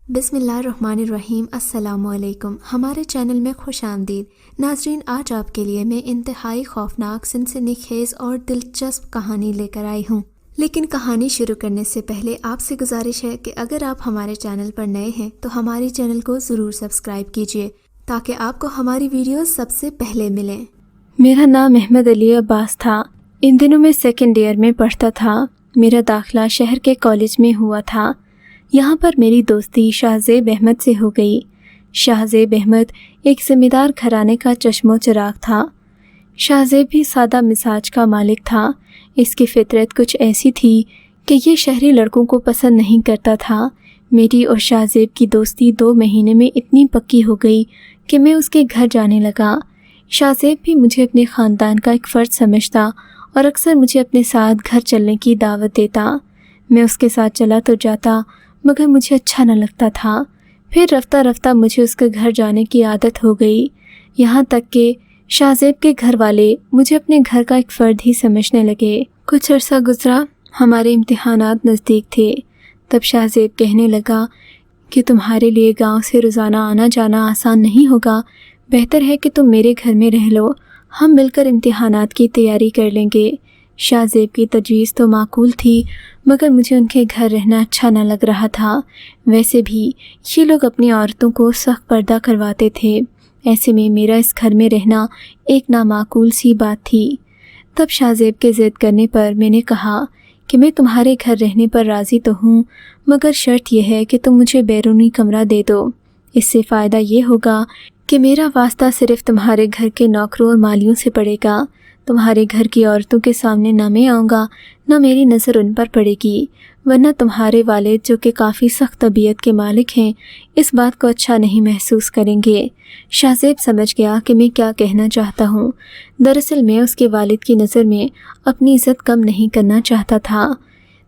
बिस्मिल्लाहिर्रहमानिर्रहीम। अस्सलामुअलैकुम। हमारे चैनल में खुश आमदीद। नाजरीन, आज आपके लिए मैं इंतहाई खौफनाक, सनसनीखेज और दिलचस्प कहानी लेकर आई हूँ। लेकिन कहानी शुरू करने से पहले आपसे गुजारिश है कि अगर आप हमारे चैनल पर नए हैं तो हमारे चैनल को ज़रूर सब्सक्राइब कीजिए ताकि आपको हमारी वीडियोस सबसे पहले मिलें। मेरा नाम अहमद अली अब्बास था। इन दिनों मैं सेकेंड ईयर में पढ़ता था। मेरा दाखिला शहर के कॉलेज में हुआ था। यहाँ पर मेरी दोस्ती शाहज़ेब अहमद से हो गई। शाहज़ेब अहमद एक ज़मींदार घराने का चश्मो चिराग था। शाहज़ेब भी सादा मिजाज का मालिक था। इसकी फितरत कुछ ऐसी थी कि ये शहरी लड़कों को पसंद नहीं करता था। मेरी और शाहज़ेब की दोस्ती 2 महीने में इतनी पक्की हो गई कि मैं उसके घर जाने लगा। शाहज़ेब भी मुझे अपने ख़ानदान का एक फ़र्द समझता और अक्सर मुझे अपने साथ घर चलने की दावत देता। मैं उसके साथ चला तो जाता, मगर मुझे अच्छा न लगता था। फिर रफ्ता रफ्ता मुझे उसके घर जाने की आदत हो गई, यहाँ तक कि शाहज़ेब के घर वाले मुझे अपने घर का एक फ़र्द ही समझने लगे। कुछ अरसा गुज़रा, हमारे इम्तिहानात नज़दीक थे। तब शाहज़ेब कहने लगा कि तुम्हारे लिए गांव से रोज़ाना आना जाना आसान नहीं होगा, बेहतर है कि तुम मेरे घर में रह लो, हम मिलकर इम्तिहानात की तैयारी कर लेंगे। शाहज़ेब की तजवीज़ तो माकूल थी, मगर मुझे उनके घर रहना अच्छा न लग रहा था। वैसे भी ये लोग अपनी औरतों को सख्त पर्दा करवाते थे। ऐसे में मेरा इस घर में रहना एक नामाकूल सी बात थी। तब शाहज़ेब के ज़िद करने पर मैंने कहा कि मैं तुम्हारे घर रहने पर राज़ी तो हूँ, मगर शर्त यह है कि तुम मुझे बैरूनी कमरा दे दो। इससे फ़ायदा ये होगा कि मेरा वास्ता सिर्फ़ तुम्हारे घर के नौकरों और मालियों से पड़ेगा। तुम्हारे घर की औरतों के सामने ना मैं आऊँगा, ना मेरी नज़र उन पर पड़ेगी, वरना तुम्हारे वालिद जो कि काफ़ी सख्त तबीयत के मालिक हैं, इस बात को अच्छा नहीं महसूस करेंगे। शाहज़ेब समझ गया कि मैं क्या कहना चाहता हूँ। दरअसल मैं उसके वालिद की नज़र में अपनी इज़्ज़त कम नहीं करना चाहता था।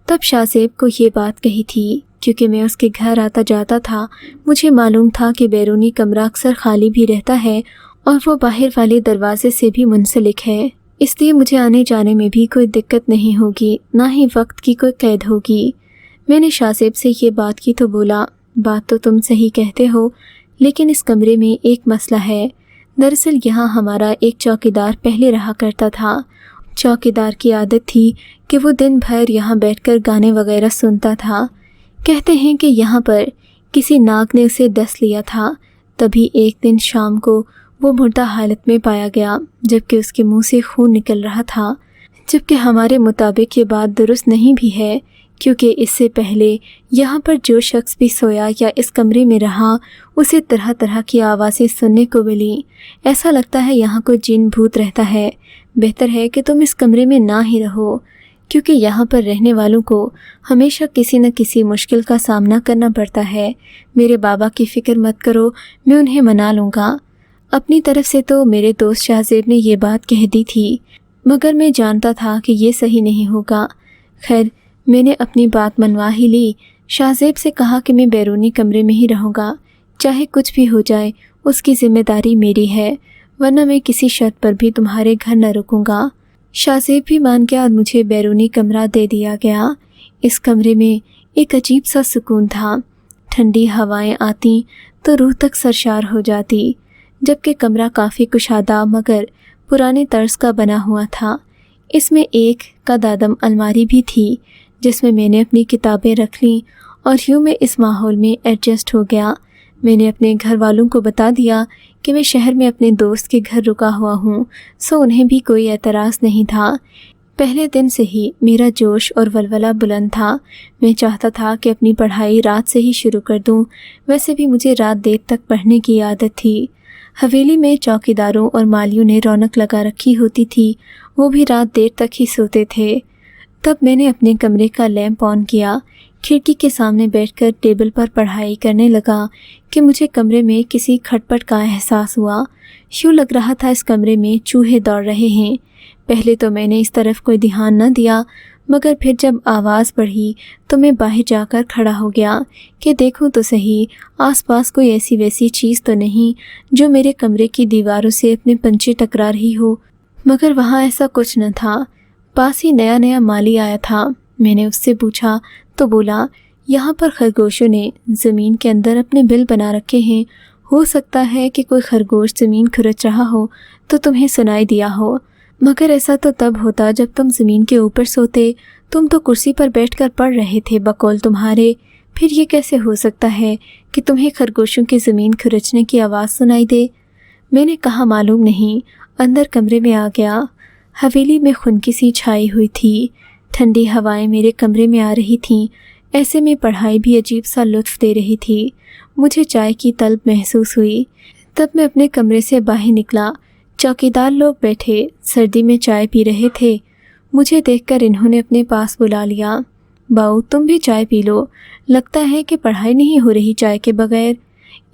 तब शाहज़ेब को ये बात कही थी, क्योंकि मैं उसके घर आता जाता था, मुझे मालूम था कि बैरूनी कमरा अक्सर खाली भी रहता है और वो बाहर वाले दरवाजे से भी मुंसलिक है, इसलिए मुझे आने जाने में भी कोई दिक्कत नहीं होगी, ना ही वक्त की कोई कैद होगी। मैंने शाहज़ेब से ये बात की तो बोला, बात तो तुम सही कहते हो, लेकिन इस कमरे में एक मसला है। दरअसल यहाँ हमारा एक चौकीदार पहले रहा करता था। चौकीदार की आदत थी कि वो दिन भर यहाँ बैठकर गाने वगैरह सुनता था। कहते हैं कि यहाँ पर किसी नाग ने उसे डस लिया था। तभी एक दिन शाम को वो मुर्दा हालत में पाया गया, जबकि उसके मुंह से खून निकल रहा था। जबकि हमारे मुताबिक ये बात दुरुस्त नहीं भी है, क्योंकि इससे पहले यहाँ पर जो शख्स भी सोया या इस कमरे में रहा, उसे तरह तरह की आवाज़ें सुनने को मिली। ऐसा लगता है यहाँ कोई जिन भूत रहता है। बेहतर है कि तुम इस कमरे में ना ही रहो, क्योंकि यहाँ पर रहने वालों को हमेशा किसी न किसी मुश्किल का सामना करना पड़ता है। मेरे बाबा की फ़िक्र मत करो, मैं उन्हें मना लूँगा। अपनी तरफ से तो मेरे दोस्त शाहज़ेब ने ये बात कह दी थी, मगर मैं जानता था कि ये सही नहीं होगा। खैर, मैंने अपनी बात मनवा ही ली। शाहज़ेब से कहा कि मैं बैरूनी कमरे में ही रहूँगा, चाहे कुछ भी हो जाए, उसकी ज़िम्मेदारी मेरी है, वरना मैं किसी शर्त पर भी तुम्हारे घर न रुकूँगा। शाहज़ेब भी मान गया और मुझे बैरूनी कमरा दे दिया गया। इस कमरे में एक अजीब सा सुकून था। ठंडी हवाएं आती तो रूह तक सरशार हो जाती, जबकि कमरा काफ़ी कुशादा मगर पुराने तर्ज का बना हुआ था। इसमें एक कदादम अलमारी भी थी, जिसमें मैंने अपनी किताबें रख लीं और यूँ मैं इस माहौल में एडजस्ट हो गया। मैंने अपने घर वालों को बता दिया कि मैं शहर में अपने दोस्त के घर रुका हुआ हूँ, सो उन्हें भी कोई एतराज़ नहीं था। पहले दिन से ही मेरा जोश और वलवला बुलंद था। मैं चाहता था कि अपनी पढ़ाई रात से ही शुरू कर दूँ। वैसे भी मुझे रात देर तक पढ़ने की आदत थी। हवेली में चौकीदारों और मालियों ने रौनक लगा रखी होती थी, वो भी रात देर तक ही सोते थे। तब मैंने अपने कमरे का लैंप ऑन किया, खिड़की के सामने बैठकर टेबल पर पढ़ाई करने लगा कि मुझे कमरे में किसी खटपट का एहसास हुआ। यूँ लग रहा था इस कमरे में चूहे दौड़ रहे हैं। पहले तो मैंने इस तरफ कोई ध्यान न दिया, मगर फिर जब आवाज़ बढ़ी तो मैं बाहर जाकर खड़ा हो गया कि देखूं तो सही, आसपास कोई ऐसी वैसी चीज़ तो नहीं जो मेरे कमरे की दीवारों से अपने पंजे टकरा रही हो। मगर वहाँ ऐसा कुछ न था। पास ही नया नया माली आया था। मैंने उससे पूछा तो बोला, यहाँ पर खरगोशों ने ज़मीन के अंदर अपने बिल बना रखे हैं। हो सकता है कि कोई खरगोश ज़मीन खुरच रहा हो तो तुम्हें सुनाई दिया हो, मगर ऐसा तो तब होता जब तुम ज़मीन के ऊपर सोते। तुम तो कुर्सी पर बैठकर पढ़ रहे थे बकौल तुम्हारे। फिर ये कैसे हो सकता है कि तुम्हें खरगोशों की ज़मीन खुरचने की आवाज़ सुनाई दे? मैंने कहा मालूम नहीं। अंदर कमरे में आ गया। हवेली में खुनकी सी छाई हुई थी। ठंडी हवाएं मेरे कमरे में आ रही थीं। ऐसे में पढ़ाई भी अजीब सा लुत्फ़ दे रही थी। मुझे चाय की तलब महसूस हुई। तब मैं अपने कमरे से बाहर निकला। चौकीदार लोग बैठे सर्दी में चाय पी रहे थे। मुझे देखकर इन्होंने अपने पास बुला लिया। बाऊ, तुम भी चाय पी लो, लगता है कि पढ़ाई नहीं हो रही चाय के बगैर।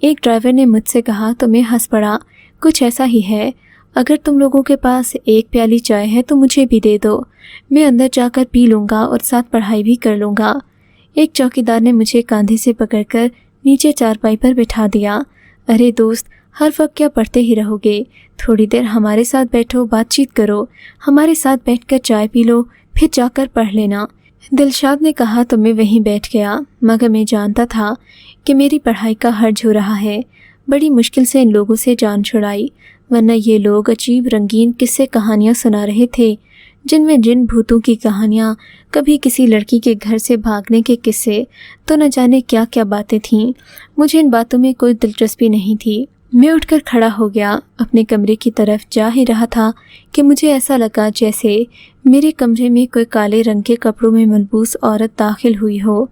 एक ड्राइवर ने मुझसे कहा तो मैं हंस पड़ा। कुछ ऐसा ही है। अगर तुम लोगों के पास एक प्याली चाय है तो मुझे भी दे दो, मैं अंदर जाकर पी लूँगा और साथ पढ़ाई भी कर लूँगा। एक चौकीदार ने मुझे कंधे से पकड़कर नीचे चारपाई पर बिठा दिया। अरे दोस्त, हर वक्त क्या पढ़ते ही रहोगे? थोड़ी देर हमारे साथ बैठो, बातचीत करो, हमारे साथ बैठकर चाय पी लो, फिर जाकर पढ़ लेना। दिलशाद ने कहा तो मैं वहीं बैठ गया, मगर मैं जानता था कि मेरी पढ़ाई का हर्ज हो रहा है। बड़ी मुश्किल से इन लोगों से जान छुड़ाई, वरना ये लोग अजीब रंगीन किस्से कहानियाँ सुना रहे थे, जिनमें जिन भूतों की कहानियाँ, कभी किसी लड़की के घर से भागने के किस्से, तो न जाने क्या क्या बातें थीं। मुझे इन बातों में कोई दिलचस्पी नहीं थी। मैं उठकर खड़ा हो गया। अपने कमरे की तरफ जा ही रहा था कि मुझे ऐसा लगा जैसे मेरे कमरे में कोई काले रंग के कपड़ों में मलबूस औरत दाखिल हुई हो।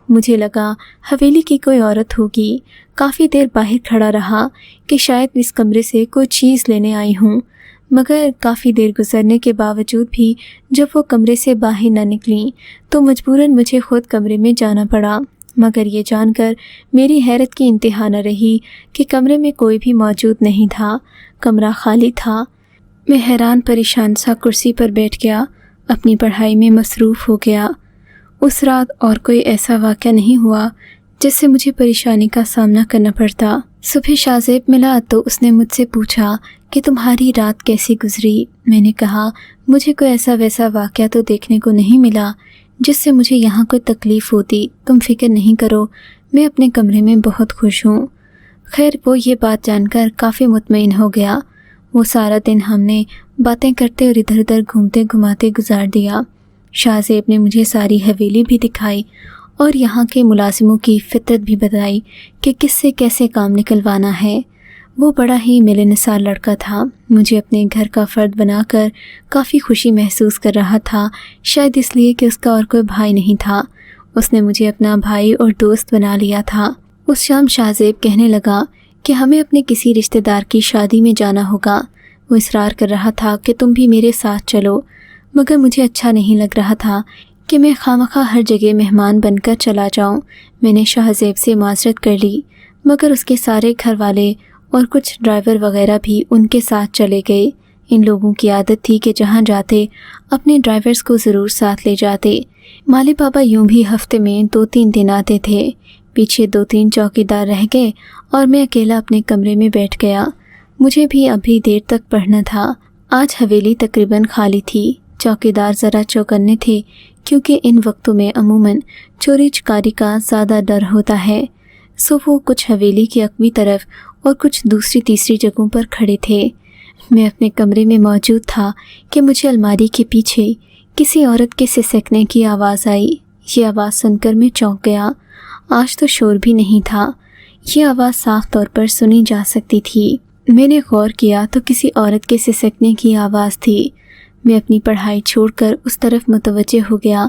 मुझे लगा हवेली की कोई औरत होगी। काफ़ी देर बाहर खड़ा रहा कि शायद इस कमरे से कोई चीज़ लेने आई हूँ, मगर काफ़ी देर गुजरने के बावजूद भी जब वो कमरे से बाहर न निकली तो मजबूरन मुझे ख़ुद कमरे में जाना पड़ा। मगर ये जानकर मेरी हैरत की इंतहा न रही कि कमरे में कोई भी मौजूद नहीं था। कमरा खाली था। मैं हैरान परेशान सा कुर्सी पर बैठ गया, अपनी पढ़ाई में मसरूफ़ हो गया। उस रात और कोई ऐसा वाक़या नहीं हुआ जिससे मुझे परेशानी का सामना करना पड़ता। सुबह शाहज़ेब मिला तो उसने मुझसे पूछा कि तुम्हारी रात कैसी गुजरी। मैंने कहा मुझे कोई ऐसा वैसा वाक़या तो देखने को नहीं मिला जिससे मुझे यहाँ कोई तकलीफ़ होती। तुम फ़िक्र नहीं करो, मैं अपने कमरे में बहुत खुश हूँ। खैर, वो ये बात जानकर काफ़ी मुतमईन हो गया। वो सारा दिन हमने बातें करते और इधर उधर घूमते घुमाते गुजार दिया। शाहज़ेब ने मुझे सारी हवेली भी दिखाई और यहाँ के मुलाजिमों की फितरत भी बताई कि किससे कैसे काम निकलवाना है। वो बड़ा ही मिलनसार लड़का था। मुझे अपने घर का फ़र्द बनाकर काफ़ी खुशी महसूस कर रहा था, शायद इसलिए कि उसका और कोई भाई नहीं था। उसने मुझे अपना भाई और दोस्त बना लिया था। उस शाम शाहज़ेब कहने लगा कि हमें अपने किसी रिश्तेदार की शादी में जाना होगा। वो इसरार कर रहा था कि तुम भी मेरे साथ चलो, मगर मुझे अच्छा नहीं लग रहा था कि मैं खामखा हर जगह मेहमान बनकर चला जाऊं। मैंने शाहज़ेब से माज़रत कर ली, मगर उसके सारे घर वाले और कुछ ड्राइवर वगैरह भी उनके साथ चले गए। इन लोगों की आदत थी कि जहां जाते अपने ड्राइवर्स को ज़रूर साथ ले जाते। माली बाबा यूं भी हफ्ते में 2-3 दिन आते थे। पीछे 2-3 चौकीदार रह गए और मैं अकेला अपने कमरे में बैठ गया। मुझे भी अभी देर तक पढ़ना था। आज हवेली तकरीबन खाली थी। चौकीदार ज़रा चौकन्ने थे क्योंकि इन वक्तों में अमूमन चोरी चकारी का ज़्यादा डर होता है। सो वो कुछ हवेली की अगवी तरफ और कुछ दूसरी तीसरी जगहों पर खड़े थे। मैं अपने कमरे में मौजूद था कि मुझे अलमारी के पीछे किसी औरत के सिसकने की आवाज़ आई। ये आवाज़ सुनकर मैं चौंक गया। आज तो शोर भी नहीं था। ये आवाज़ साफ तौर पर सुनी जा सकती थी। मैंने गौर किया तो किसी औरत के सिसकने की आवाज़ थी। मैं अपनी पढ़ाई छोड़कर उस तरफ मुतवज्जे हो गया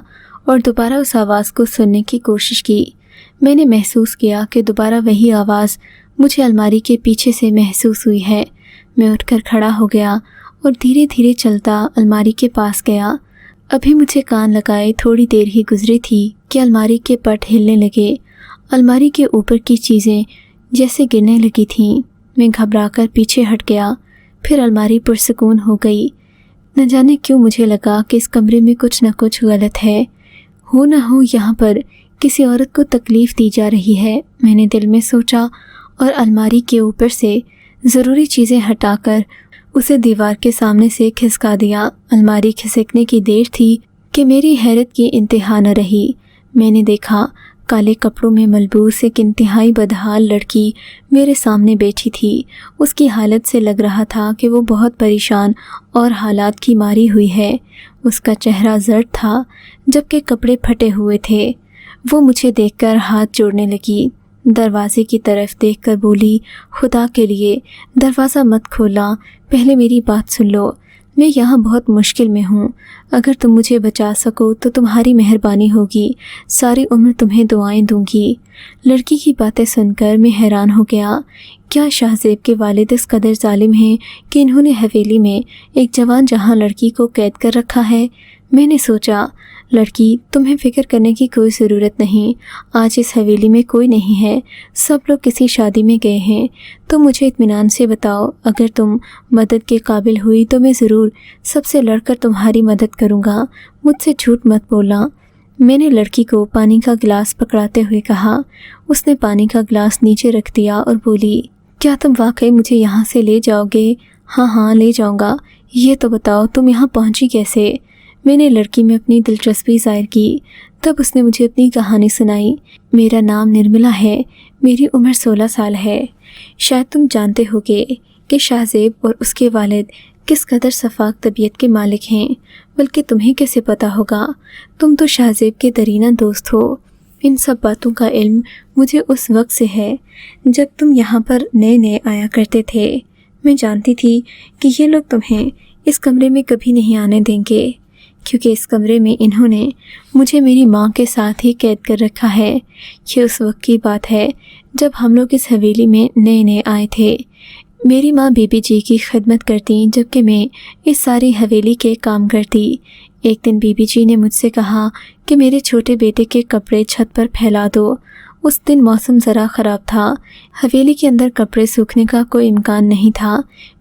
और दोबारा उस आवाज़ को सुनने की कोशिश की। मैंने महसूस किया कि दोबारा वही आवाज़ मुझे अलमारी के पीछे से महसूस हुई है। मैं उठकर खड़ा हो गया और धीरे धीरे चलता अलमारी के पास गया। अभी मुझे कान लगाए थोड़ी देर ही गुजरी थी कि अलमारी के पट हिलने लगे। अलमारी के ऊपर की चीज़ें जैसे गिरने लगी थीं। मैं घबराकर पीछे हट गया। फिर अलमारी पुरसुकून हो गई। न जाने क्यों मुझे लगा कि इस कमरे में कुछ न कुछ गलत है। हो न हो यहाँ पर किसी औरत को तकलीफ़ दी जा रही है, मैंने दिल में सोचा और अलमारी के ऊपर से ज़रूरी चीज़ें हटाकर उसे दीवार के सामने से खिसका दिया। अलमारी खिसकने की देर थी कि मेरी हैरत की इंतहा न रही। मैंने देखा کالے کپڑوں میں ملبوس ایک انتہائی بدحال لڑکی میرے سامنے بیٹھی تھی۔ اس کی حالت سے لگ رہا تھا کہ وہ بہت پریشان اور حالات کی ماری ہوئی ہے۔ اس کا چہرہ زرد تھا جبکہ کپڑے پھٹے ہوئے تھے۔ وہ مجھے دیکھ کر ہاتھ جوڑنے لگی، دروازے کی طرف دیکھ کر بولی، خدا کے لیے دروازہ مت کھولا، پہلے میری بات سن لو، میں یہاں بہت مشکل میں ہوں، اگر تم مجھے بچا سکو تو تمہاری مہربانی ہوگی، ساری عمر تمہیں دعائیں دوں گی۔ لڑکی کی باتیں سن کر میں حیران ہو گیا۔ کیا شاہزیب کے والد اس قدر ظالم ہیں کہ انہوں نے حویلی میں ایک جوان جہاں لڑکی کو قید کر رکھا ہے؟ میں نے سوچا، لڑکی تمہیں فکر کرنے کی کوئی ضرورت نہیں، آج اس حویلی میں کوئی نہیں ہے، سب لوگ کسی شادی میں گئے ہیں، تم مجھے اطمینان سے بتاؤ، اگر تم مدد کے قابل ہوئی تو میں ضرور سب سے لڑ کر تمہاری مدد کروں گا، مجھ سے جھوٹ مت بولنا۔ میں نے لڑکی کو پانی کا گلاس پکڑاتے ہوئے کہا۔ اس نے پانی کا گلاس نیچے رکھ دیا اور بولی، کیا تم واقعی مجھے یہاں سے لے جاؤ گے؟ ہاں لے جاؤں گا، یہ تو بتاؤ تم یہاں پہنچی کیسے؟ میں نے لڑکی میں اپنی دلچسپی ظاہر کی۔ تب اس نے مجھے اپنی کہانی سنائی۔ میرا نام نرملا ہے، میری عمر 16 سال ہے۔ شاید تم جانتے ہوگے کہ شاہزیب اور اس کے والد کس قدر شفاق طبیعت کے مالک ہیں، بلکہ تمہیں کیسے پتہ ہوگا؟ تم تو شاہزیب کے درینہ دوست ہو۔ ان سب باتوں کا علم مجھے اس وقت سے ہے جب تم یہاں پر نئے آیا کرتے تھے۔ میں جانتی تھی کہ یہ لوگ تمہیں اس کمرے میں کبھی نہیں آنے دیں گے، کیونکہ اس کمرے میں انہوں نے مجھے میری ماں کے ساتھ ہی قید کر رکھا ہے۔ یہ اس وقت کی بات ہے جب ہم لوگ اس حویلی میں نئے آئے تھے۔ میری ماں بی بی جی کی خدمت کرتی جبکہ میں اس ساری حویلی کے کام کرتی۔ ایک دن بی بی جی نے مجھ سے کہا کہ میرے چھوٹے بیٹے کے کپڑے چھت پر پھیلا دو۔ اس دن موسم ذرا خراب تھا، حویلی کے اندر کپڑے سوکھنے کا کوئی امکان نہیں تھا۔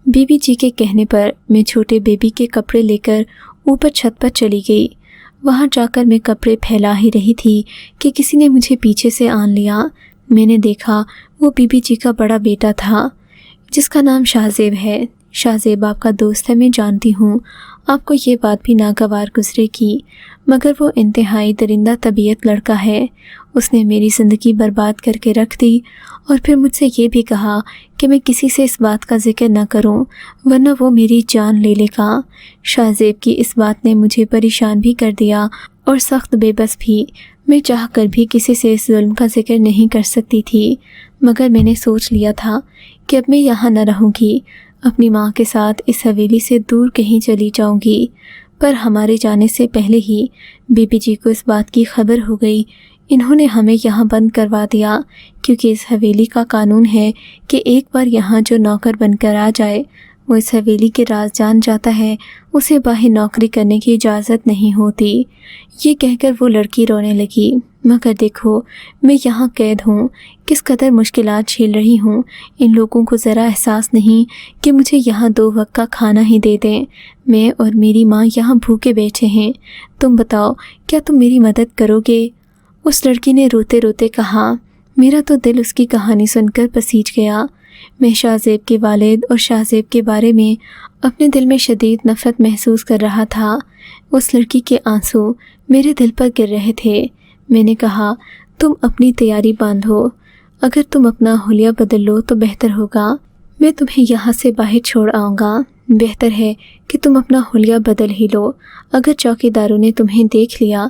بی بی جی کے کہنے پر میں چھوٹے بیبی کے کپڑے لے کر اوپر چھت پر چلی گئی۔ وہاں جا کر میں کپڑے پھیلا ہی رہی تھی کہ کسی نے مجھے پیچھے سے آن لیا۔ میں نے دیکھا وہ بی بی جی کا بڑا بیٹا تھا جس کا نام شاہزیب ہے۔ شاہزیب آپ کا دوست ہے، میں جانتی ہوں، آپ کو یہ بات بھی ناگوار گزرے گی، مگر وہ انتہائی درندہ طبیعت لڑکا ہے۔ اس نے میری زندگی برباد کر کے رکھ دی اور پھر مجھ سے یہ بھی کہا کہ میں کسی سے اس بات کا ذکر نہ کروں ورنہ وہ میری جان لے لے گا۔ شاہزیب کی اس بات نے مجھے پریشان بھی کر دیا اور سخت بے بس بھی۔ میں چاہ کر بھی کسی سے اس ظلم کا ذکر نہیں کر سکتی تھی، مگر میں نے سوچ لیا تھا کہ اب میں یہاں نہ رہوں گی، اپنی ماں کے ساتھ اس حویلی سے دور کہیں چلی جاؤں گی۔ پر ہمارے جانے سے پہلے ہی بی بی جی کو اس بات کی خبر ہو گئی۔ انہوں نے ہمیں یہاں بند کروا دیا، کیونکہ اس حویلی کا قانون ہے کہ ایک بار یہاں جو نوکر بن کر آ جائے وہ اس حویلی کے راز جان جاتا ہے، اسے باہر نوکری کرنے کی اجازت نہیں ہوتی۔ یہ کہہ کر وہ لڑکی رونے لگی۔ مگر دیکھو میں یہاں قید ہوں، کس قدر مشکلات جھیل رہی ہوں، ان لوگوں کو ذرا احساس نہیں کہ مجھے یہاں 2 وقت کا کھانا ہی دے دیں، میں اور میری ماں یہاں بھوکے بیٹھے ہیں۔ تم بتاؤ کیا تم میری مدد کرو گے؟ اس لڑکی نے روتے روتے کہا۔ میرا تو دل اس کی کہانی سن کر پسیج گیا۔ میں شاہزیب کے والد اور شاہزیب کے بارے میں اپنے دل میں شدید نفرت محسوس کر رہا تھا۔ اس لڑکی کے آنسو میرے دل پر گر رہے تھے۔ میں نے کہا، تم اپنی تیاری باندھو، اگر تم اپنا حلیہ بدل لو تو بہتر ہوگا، میں تمہیں یہاں سے باہر چھوڑ آؤں گا۔ بہتر ہے کہ تم اپنا حلیہ بدل ہی لو، اگر چوکی داروں نے تمہیں دیکھ لیا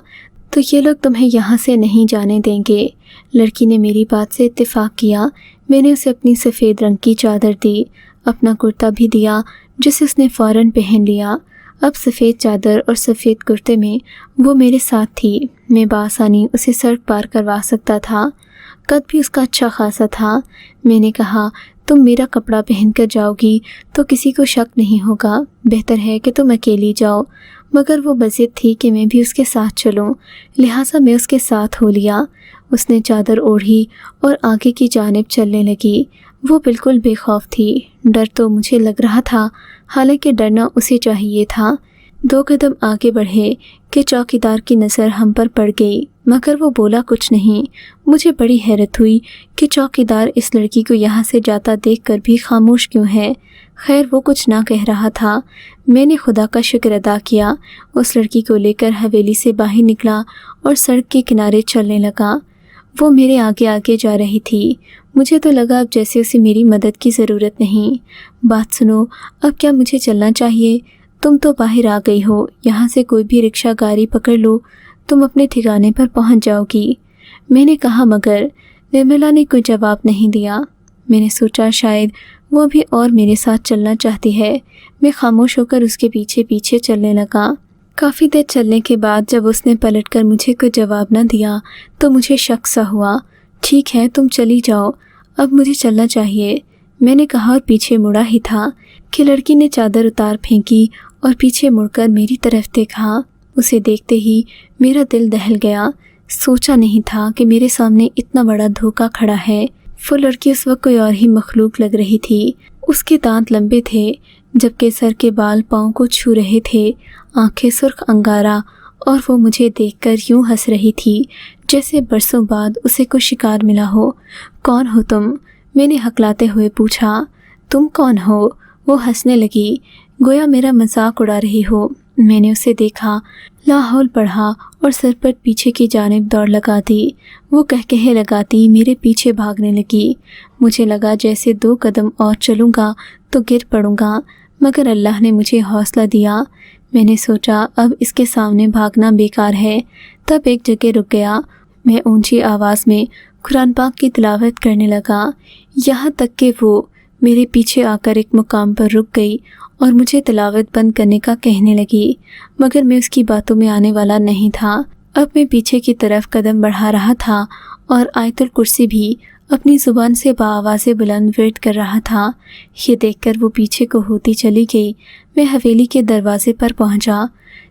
تو یہ لوگ تمہیں یہاں سے نہیں جانے دیں گے۔ لڑکی نے میری بات سے اتفاق کیا۔ میں نے اسے اپنی سفید رنگ کی چادر دی، اپنا کرتا بھی دیا جسے اس نے فوراً پہن لیا۔ اب سفید چادر اور سفید کرتے میں وہ میرے ساتھ تھی۔ میں بآسانی اسے سڑک پار کروا سکتا تھا، قد بھی اس کا اچھا خاصا تھا۔ میں نے کہا، تم میرا کپڑا پہن کر جاؤ گی تو کسی کو شک نہیں ہوگا، بہتر ہے کہ تم اکیلی جاؤ۔ مگر وہ بضد تھی کہ میں بھی اس کے ساتھ چلوں، لہٰذا میں اس کے ساتھ ہو لیا۔ اس نے چادر اوڑھی اور آگے کی جانب چلنے لگی۔ وہ بالکل بے خوف تھی۔ ڈر تو مجھے لگ رہا تھا، حالانکہ ڈرنا اسے چاہیے تھا۔ 2 قدم آگے بڑھے کہ چوکیدار کی نظر ہم پر پڑ گئی، مگر وہ بولا کچھ نہیں۔ مجھے بڑی حیرت ہوئی کہ چوکیدار اس لڑکی کو یہاں سے جاتا دیکھ کر بھی خاموش کیوں ہے۔ خیر وہ کچھ نہ کہہ رہا تھا۔ میں نے خدا کا شکر ادا کیا، اس لڑکی کو لے کر حویلی سے باہر نکلا اور سڑک کے کنارے چلنے لگا۔ وہ میرے آگے آگے جا رہی تھی۔ مجھے تو لگا اب جیسے اسے میری مدد کی ضرورت نہیں۔ بات سنو، اب کیا مجھے چلنا چاہیے؟ تم تو باہر آ گئی ہو، یہاں سے کوئی بھی رکشہ گاڑی پکڑ لو، تم اپنے ٹھکانے پر پہنچ جاؤ گی۔ میں نے کہا مگر نرملا نے کوئی جواب نہیں دیا۔ میں نے سوچا شاید وہ بھی اور میرے ساتھ چلنا چاہتی ہے۔ میں خاموش ہو کر اس کے پیچھے پیچھے چلنے لگا۔ کافی دیر چلنے کے بعد جب اس نے پلٹ کر مجھے کوئی جواب نہ دیا تو مجھے شک سا ہوا۔ ٹھیک ہے تم چلی جاؤ، اب مجھے چلنا چاہیے، میں نے کہا اور پیچھے مڑا ہی تھا کہ لڑکی نے چادر اتار پھینکی اور پیچھے مڑ کر میری طرف دیکھا۔ اسے دیکھتے ہی میرا دل دہل گیا۔ سوچا نہیں تھا کہ میرے سامنے اتنا بڑا دھوکہ کھڑا ہے۔ وہ لڑکی اس وقت کوئی اور ہی مخلوق لگ رہی تھی۔ اس کے دانت لمبے تھے جبکہ سر کے بال پاؤں کو چھو رہے تھے، آنکھیں سرخ انگارہ، اور وہ مجھے دیکھ کر یوں ہنس رہی تھی جیسے برسوں بعد اسے کوئی شکار ملا ہو۔ کون ہو تم؟ میں نے ہکلاتے ہوئے پوچھا۔ تم کون ہو؟ وہ ہنسنے لگی گویا میرا مذاق اڑا رہی ہو۔ میں نے اسے دیکھا، لاحول پڑھا اور سر پر پیچھے کی جانب دوڑ لگا دی۔ وہ کہکہے لگاتی میرے پیچھے بھاگنے لگی۔ مجھے لگا جیسے 2 قدم اور چلوں گا تو گر پڑوں گا، مگر اللہ نے مجھے حوصلہ دیا۔ میں نے سوچا اب اس کے سامنے بھاگنا بیکار ہے، تب ایک جگہ رک گیا۔ میں اونچی آواز میں قرآن پاک کی تلاوت کرنے لگا، یہاں تک کہ وہ میرے پیچھے آ کر ایک مقام پر رک گئی اور مجھے تلاوت بند کرنے کا کہنے لگی، مگر میں اس کی باتوں میں آنے والا نہیں تھا۔ اب میں پیچھے کی طرف قدم بڑھا رہا تھا اور آیت الکرسی بھی اپنی زبان سے بآواز بلند ورد کر رہا تھا۔ یہ دیکھ کر وہ پیچھے کو ہوتی چلی گئی۔ میں حویلی کے دروازے پر پہنچا۔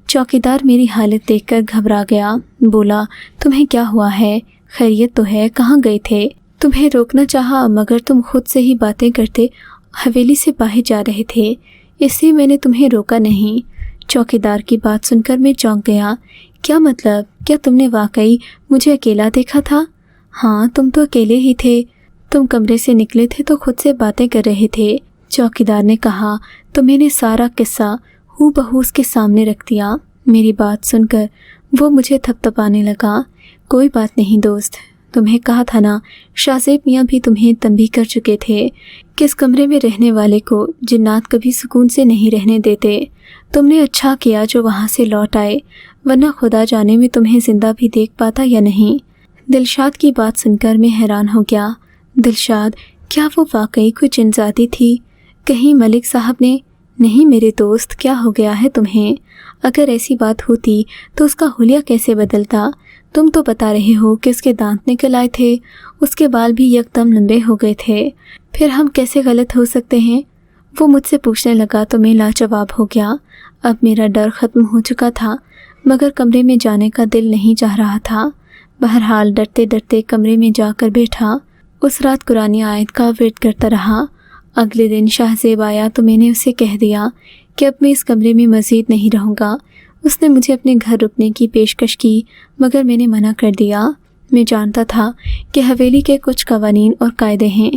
چوکیدار میری حالت دیکھ کر گھبرا گیا، بولا تمہیں کیا ہوا ہے؟ خیریت تو ہے؟ کہاں گئے تھے؟ تمہیں روکنا چاہا مگر تم خود سے ہی باتیں کرتے حویلی سے باہر جا رہے تھے، اس لیے میں نے تمہیں روکا نہیں۔ چوکیدار کی بات سن کر میں چونک گیا۔ کیا مطلب؟ کیا تم نے واقعی مجھے اکیلا دیکھا تھا؟ ہاں تم تو اکیلے ہی تھے، تم کمرے سے نکلے تھے تو خود سے باتیں کر رہے تھے، چوکیدار نے کہا۔ تو میں نے سارا قصہ ہو بہو اس کے سامنے رکھ دیا۔ میری بات سن کر وہ مجھے تھپ تھپانے لگا۔ کوئی بات نہیں دوست، تمہیں کہا تھا نا، شاہ زیب میاں بھی تمہیں تنبیہ کر چکے تھے کہ اس کمرے میں رہنے والے کو جنات کبھی سکون سے نہیں رہنے دیتے۔ تم نے اچھا کیا جو وہاں سے لوٹ آئے، ورنہ خدا جانے میں تمہیں زندہ بھی دیکھ پاتا یا نہیں۔ دلشاد کی بات سن کر میں حیران ہو گیا۔ دلشاد؟ کیا وہ واقعی کوئی جنزادی تھی؟ کہیں ملک صاحب نے؟ نہیں میرے دوست، کیا ہو گیا ہے تمہیں؟ اگر ایسی بات ہوتی تو اس کا حلیہ کیسے بدلتا؟ تم تو بتا رہے ہو کہ اس کے دانت نکل آئے تھے، اس کے بال بھی یکدم لمبے ہو گئے تھے، پھر ہم کیسے غلط ہو سکتے ہیں؟ وہ مجھ سے پوچھنے لگا تو میں لاجواب ہو گیا۔ اب میرا ڈر ختم ہو چکا تھا مگر کمرے میں جانے کا دل نہیں چاہ رہا تھا۔ بہرحال ڈرتے ڈرتے کمرے میں جا کر بیٹھا۔ اس رات قرآن آیت کا ورد کرتا رہا۔ اگلے دن شاہ زیب آیا تو میں نے اسے کہہ دیا کہ اب میں اس کمرے میں مزید نہیں رہوں گا۔ اس نے مجھے اپنے گھر رکنے کی پیشکش کی مگر میں نے منع کر دیا۔ میں جانتا تھا کہ حویلی کے کچھ قوانین اور قاعدے ہیں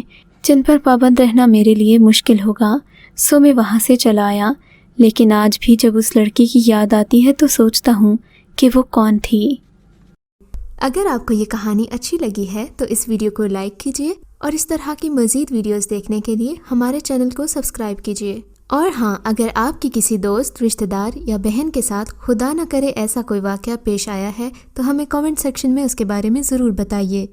جن پر پابند رہنا میرے لیے مشکل ہوگا، سو میں وہاں سے چلا آیا۔ لیکن آج بھی جب اس لڑکی کی یاد آتی ہے تو سوچتا ہوں کہ وہ کون تھی۔ اگر آپ کو یہ کہانی اچھی لگی ہے تو اس ویڈیو کو لائک کیجیے اور اس طرح کی مزید ویڈیوز دیکھنے کے لیے ہمارے چینل کو سبسکرائب کیجیے۔ اور ہاں، اگر آپ کی کسی دوست، رشتہ دار یا بہن کے ساتھ خدا نہ کرے ایسا کوئی واقعہ پیش آیا ہے تو ہمیں کامنٹ سیکشن میں اس کے بارے میں ضرور بتائیے۔